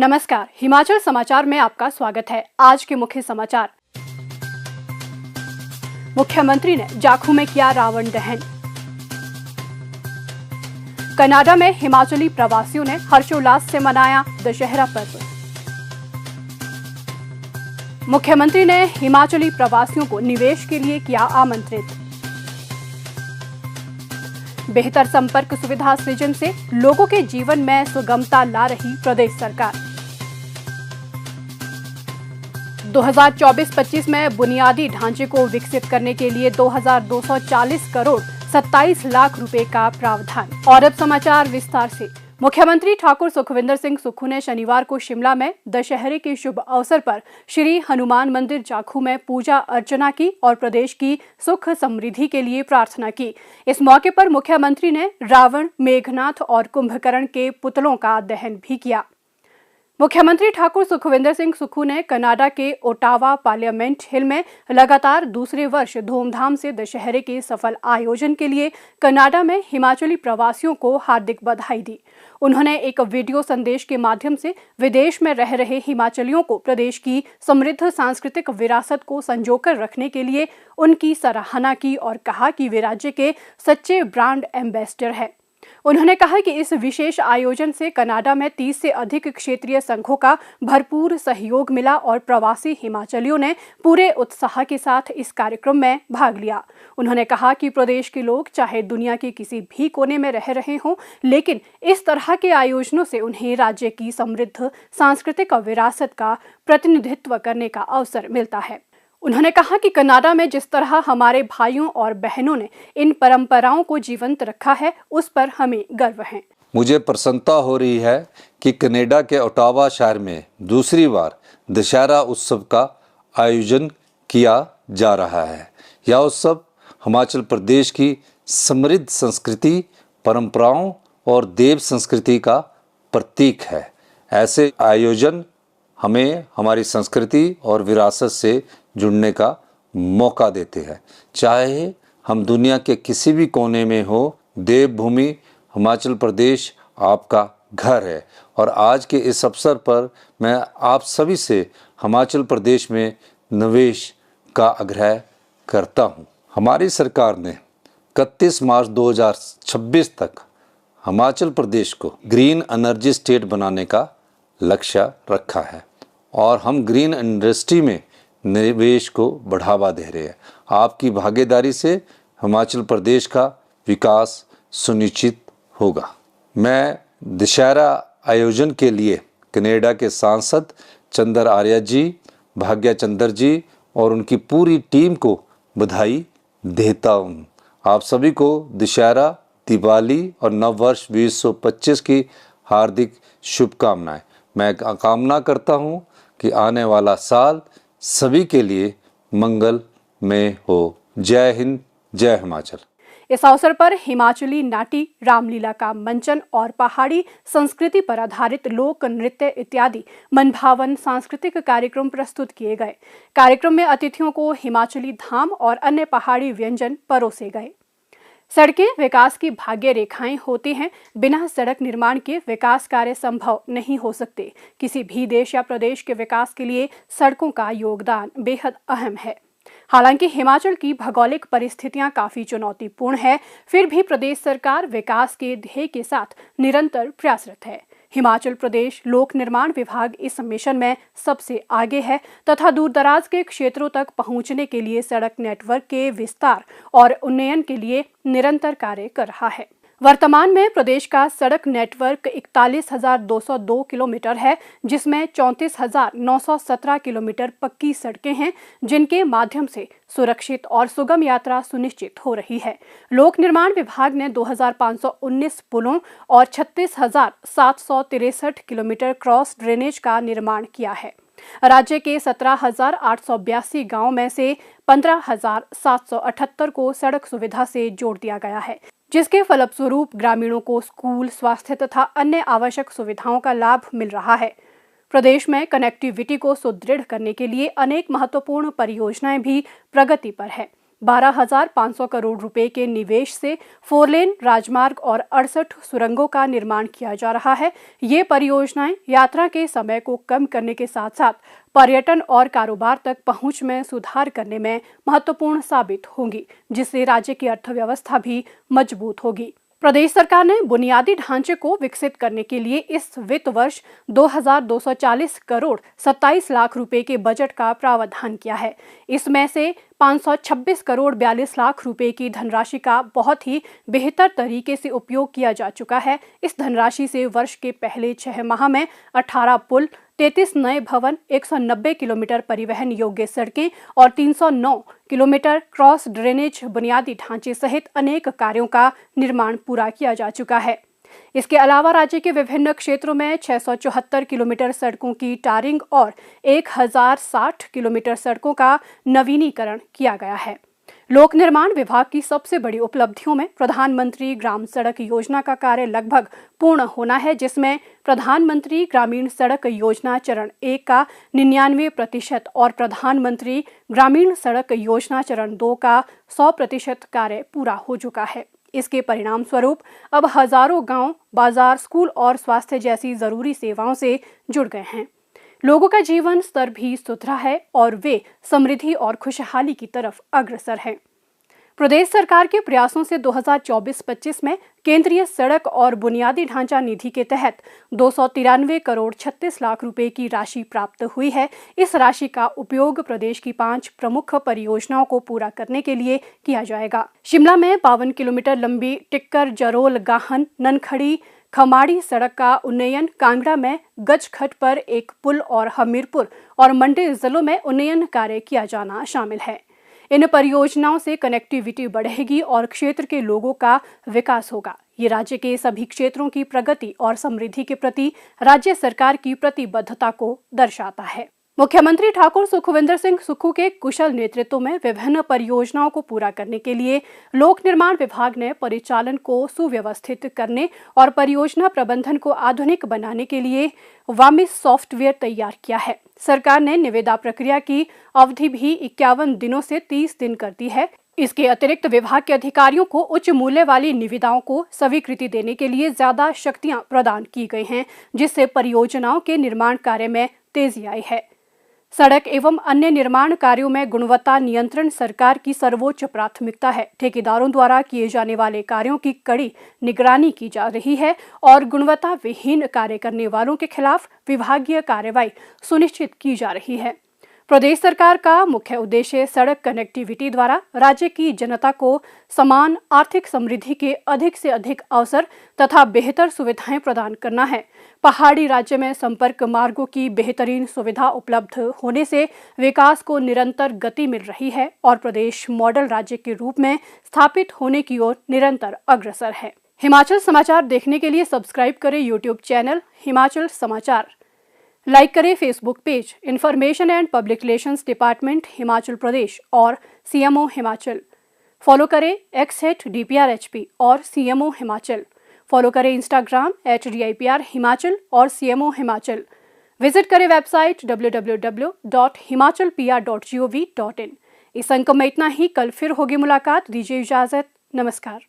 नमस्कार, हिमाचल समाचार में आपका स्वागत है। आज के मुख्य समाचार। मुख्यमंत्री ने जाखू में किया रावण दहन। कनाडा में हिमाचली प्रवासियों ने हर्षोल्लास से मनाया दशहरा पर्व। मुख्यमंत्री ने हिमाचली प्रवासियों को निवेश के लिए किया आमंत्रित। बेहतर संपर्क सुविधा सृजन से लोगों के जीवन में सुगमता ला रही प्रदेश सरकार। 2024-25 में बुनियादी ढांचे को विकसित करने के लिए 2240 करोड़ 27 लाख रुपए का प्रावधान। और अब समाचार विस्तार से। मुख्यमंत्री ठाकुर सुखविंदर सिंह सुक्खू ने शनिवार को शिमला में दशहरे के शुभ अवसर पर श्री हनुमान मंदिर जाखू में पूजा अर्चना की और प्रदेश की सुख समृद्धि के लिए प्रार्थना की। इस मौके पर मुख्यमंत्री ने रावण, मेघनाथ और कुंभकर्ण के पुतलों का दहन भी किया। मुख्यमंत्री ठाकुर सुखविंदर सिंह सुक्खू ने कनाडा के ओटावा पार्लियामेंट हिल में लगातार दूसरे वर्ष धूमधाम से दशहरे के सफल आयोजन के लिए कनाडा में हिमाचली प्रवासियों को हार्दिक बधाई दी। उन्होंने एक वीडियो संदेश के माध्यम से विदेश में रह रहे हिमाचलियों को प्रदेश की समृद्ध सांस्कृतिक विरासत को संजोकर रखने के लिए उनकी सराहना की और कहा कि वे राज्य के सच्चे ब्रांड एम्बेसडर हैं। उन्होंने कहा कि इस विशेष आयोजन से कनाडा में 30 से अधिक क्षेत्रीय संघों का भरपूर सहयोग मिला और प्रवासी हिमाचलियों ने पूरे उत्साह के साथ इस कार्यक्रम में भाग लिया। उन्होंने कहा कि प्रदेश के लोग चाहे दुनिया के किसी भी कोने में रह रहे हों, लेकिन इस तरह के आयोजनों से उन्हें राज्य की समृद्ध सांस्कृतिक विरासत का प्रतिनिधित्व करने का अवसर मिलता है। उन्होंने कहा कि कनाडा में जिस तरह हमारे भाइयों और बहनों ने इन परंपराओं को जीवंत रखा है, उस पर हमें गर्व है। मुझे प्रसन्नता हो रही है कि कनाडा के ओटावा शहर में दूसरी बार दशहरा उत्सव का आयोजन किया जा रहा है। यह उत्सव हिमाचल प्रदेश की समृद्ध संस्कृति, परंपराओं और देव संस्कृति का प्रतीक है। ऐसे आयोजन हमें हमारी संस्कृति और विरासत से जुड़ने का मौका देते हैं। चाहे हम दुनिया के किसी भी कोने में हो, देवभूमि हिमाचल प्रदेश आपका घर है। और आज के इस अवसर पर मैं आप सभी से हिमाचल प्रदेश में निवेश का आग्रह करता हूं। हमारी सरकार ने 31 मार्च 2026 तक हिमाचल प्रदेश को ग्रीन एनर्जी स्टेट बनाने का लक्ष्य रखा है और हम ग्रीन इंडस्ट्री में निवेश को बढ़ावा दे रहे हैं। आपकी भागीदारी से हिमाचल प्रदेश का विकास सुनिश्चित होगा। मैं दशहरा आयोजन के लिए कनाडा के सांसद चंद्र आर्य जी, भाग्या चंद्र जी और उनकी पूरी टीम को बधाई देता हूँ। आप सभी को दशहरा, दिवाली और नववर्ष 2025 की हार्दिक शुभकामनाएं। मैं कामना करता हूँ कि आने वाला साल सभी के लिए मंगल में हो। जय हिंद, जय हिमाचल। इस अवसर पर हिमाचली नाटी, रामलीला का मंचन और पहाड़ी संस्कृति पर आधारित लोक नृत्य इत्यादि मनभावन सांस्कृतिक कार्यक्रम प्रस्तुत किए गए। कार्यक्रम में अतिथियों को हिमाचली धाम और अन्य पहाड़ी व्यंजन परोसे गए। सड़कें विकास की भाग्य रेखाएं होती हैं। बिना सड़क निर्माण के विकास कार्य संभव नहीं हो सकते। किसी भी देश या प्रदेश के विकास के लिए सड़कों का योगदान बेहद अहम है। हालांकि हिमाचल की भौगोलिक परिस्थितियां काफी चुनौतीपूर्ण है, फिर भी प्रदेश सरकार विकास के ध्येय के साथ निरंतर प्रयासरत है। हिमाचल प्रदेश लोक निर्माण विभाग इस मिशन में सबसे आगे है तथा दूरदराज के क्षेत्रों तक पहुंचने के लिए सड़क नेटवर्क के विस्तार और उन्नयन के लिए निरंतर कार्य कर रहा है। वर्तमान में प्रदेश का सड़क नेटवर्क 41,202 किलोमीटर है, जिसमें 34,917 किलोमीटर पक्की सड़कें हैं, जिनके माध्यम से सुरक्षित और सुगम यात्रा सुनिश्चित हो रही है। लोक निर्माण विभाग ने 2,519 पुलों और 36,763 किलोमीटर क्रॉस ड्रेनेज का निर्माण किया है। राज्य के 17,882 गांव में से 15,778 को सड़क सुविधा से जोड़ दिया गया है, जिसके फलस्वरूप ग्रामीणों को स्कूल, स्वास्थ्य तथा अन्य आवश्यक सुविधाओं का लाभ मिल रहा है। प्रदेश में कनेक्टिविटी को सुदृढ़ करने के लिए अनेक महत्वपूर्ण परियोजनाएं भी प्रगति पर है। 12,500 करोड़ रुपए के निवेश से 4 लेन राजमार्ग और 68 सुरंगों का निर्माण किया जा रहा है। ये परियोजनाएं यात्रा के समय को कम करने के साथ साथ पर्यटन और कारोबार तक पहुंच में सुधार करने में महत्वपूर्ण साबित होंगी, जिससे राज्य की अर्थव्यवस्था भी मजबूत होगी। प्रदेश सरकार ने बुनियादी ढांचे को विकसित करने के लिए इस वित्त वर्ष 2,240 करोड़ 27 लाख रुपए के बजट का प्रावधान किया है। इसमें से 526 करोड़ 42 लाख रुपए की धनराशि का बहुत ही बेहतर तरीके से उपयोग किया जा चुका है। इस धनराशि से वर्ष के पहले 6 माह में 18 पुल, 33 नए भवन, 190 किलोमीटर परिवहन योग्य सड़कें और 309 किलोमीटर क्रॉस ड्रेनेज बुनियादी ढांचे सहित अनेक कार्यों का निर्माण पूरा किया जा चुका है। इसके अलावा राज्य के विभिन्न क्षेत्रों में 674 किलोमीटर सड़कों की टारिंग और 1060 किलोमीटर सड़कों का नवीनीकरण किया गया है। लोक निर्माण विभाग की सबसे बड़ी उपलब्धियों में प्रधानमंत्री ग्राम सड़क योजना का कार्य लगभग पूर्ण होना है, जिसमें प्रधानमंत्री ग्रामीण सड़क योजना चरण 1 का 99% और प्रधानमंत्री ग्रामीण सड़क योजना चरण 2 का 100% कार्य पूरा हो चुका है। इसके परिणाम स्वरूप अब हजारों गांव, बाजार, स्कूल और स्वास्थ्य जैसी जरूरी सेवाओं से जुड़ गए हैं। लोगों का जीवन स्तर भी सुधरा है और वे समृद्धि और खुशहाली की तरफ अग्रसर हैं। प्रदेश सरकार के प्रयासों से 2024-25 में केंद्रीय सड़क और बुनियादी ढांचा निधि के तहत 293 करोड़ 36 लाख रुपए की राशि प्राप्त हुई है। इस राशि का उपयोग प्रदेश की 5 प्रमुख परियोजनाओं को पूरा करने के लिए किया जाएगा। शिमला में 52 किलोमीटर लंबी टिक्कर जरोल गाहन ननखड़ी खमाड़ी सड़क का उन्नयन, कांगड़ा में गजखट पर एक पुल और हमीरपुर और मंडी जिलों में उन्नयन कार्य किया जाना शामिल है। इन परियोजनाओं से कनेक्टिविटी बढ़ेगी और क्षेत्र के लोगों का विकास होगा। ये राज्य के सभी क्षेत्रों की प्रगति और समृद्धि के प्रति राज्य सरकार की प्रतिबद्धता को दर्शाता है। मुख्यमंत्री ठाकुर सुखविंदर सिंह सुक्खू के कुशल नेतृत्व में विभिन्न परियोजनाओं को पूरा करने के लिए लोक निर्माण विभाग ने परिचालन को सुव्यवस्थित करने और परियोजना प्रबंधन को आधुनिक बनाने के लिए वामिस सॉफ्टवेयर तैयार किया है। सरकार ने निविदा प्रक्रिया की अवधि भी 51 दिनों से 30 दिन कर दी है। इसके अतिरिक्त विभाग के अधिकारियों को उच्च मूल्य वाली निविदाओं को स्वीकृति देने के लिए ज्यादा शक्तियां प्रदान की गई हैं, जिससे परियोजनाओं के निर्माण कार्य में तेजी आई है। सड़क एवं अन्य निर्माण कार्यों में गुणवत्ता नियंत्रण सरकार की सर्वोच्च प्राथमिकता है। ठेकेदारों द्वारा किए जाने वाले कार्यों की कड़ी निगरानी की जा रही है और गुणवत्ता विहीन कार्य करने वालों के खिलाफ विभागीय कार्रवाई सुनिश्चित की जा रही है। प्रदेश सरकार का मुख्य उद्देश्य सड़क कनेक्टिविटी द्वारा राज्य की जनता को समान आर्थिक समृद्धि के अधिक से अधिक अवसर तथा बेहतर सुविधाएं प्रदान करना है। पहाड़ी राज्य में संपर्क मार्गों की बेहतरीन सुविधा उपलब्ध होने से विकास को निरंतर गति मिल रही है और प्रदेश मॉडल राज्य के रूप में स्थापित होने की ओर निरंतर अग्रसर है। हिमाचल समाचार देखने के लिए सब्सक्राइब करें यूट्यूब चैनल हिमाचल समाचार, लाइक करें Facebook page information and public relations department Himachal Pradesh और सीएमओ हिमाचल। फॉलो करें @DPRHP और सीएमओ हिमाचल। फॉलो करें इंस्टाग्राम @DIPR हिमाचल और सीएमओ हिमाचल। विजिट करें वेबसाइट www.himachalpr.gov.in। इस अंक में इतना ही। कल फिर होगी मुलाकात। दीजिए इजाजत। नमस्कार।